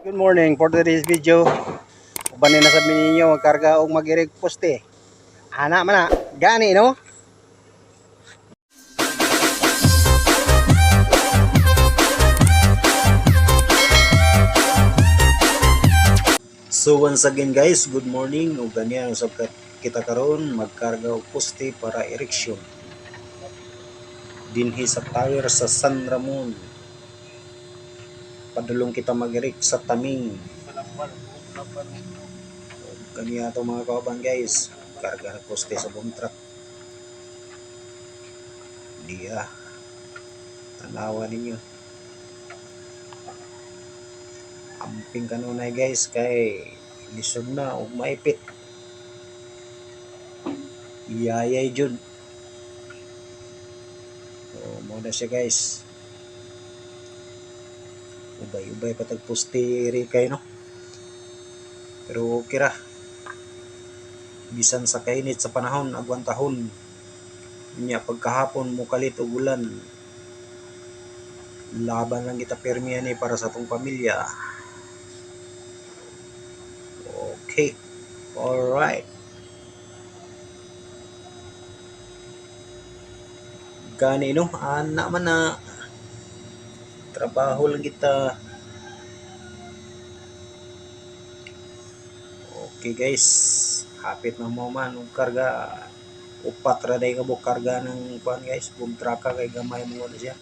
Good morning. For today's video, ubanin na sabi ninyo magkarga o mag-irig poste. Ana man na, gani no? So once again guys, good morning. O ganyan sa kita karon magkarga og poste para ereksyon. Dinhi sa tower sa San Ramon. Padulong kita mag-erect sa Taming. Kaniya to mga kauban guys, karga ng poste sa boom truck. Diya, tanawa ninyo. Amping kanunay guys kay lisod na ug maipit. Iyayay jud. So mo na siya guys. Ubay-ubay patag poste ri kay no. Pero okay ra. Bisan sa kainit sa panahon agwantahon. Nya pagkahapon mo kalit og ulan. Laban lang kita permi ani para sa atong pamilya. Okay. All right. Gani no, ana man na trabaho lang kita. Okay guys, hapit na mo man og karga. Upat ra day ka karga ng kuan guys, boom truck kay gamay mo na siya.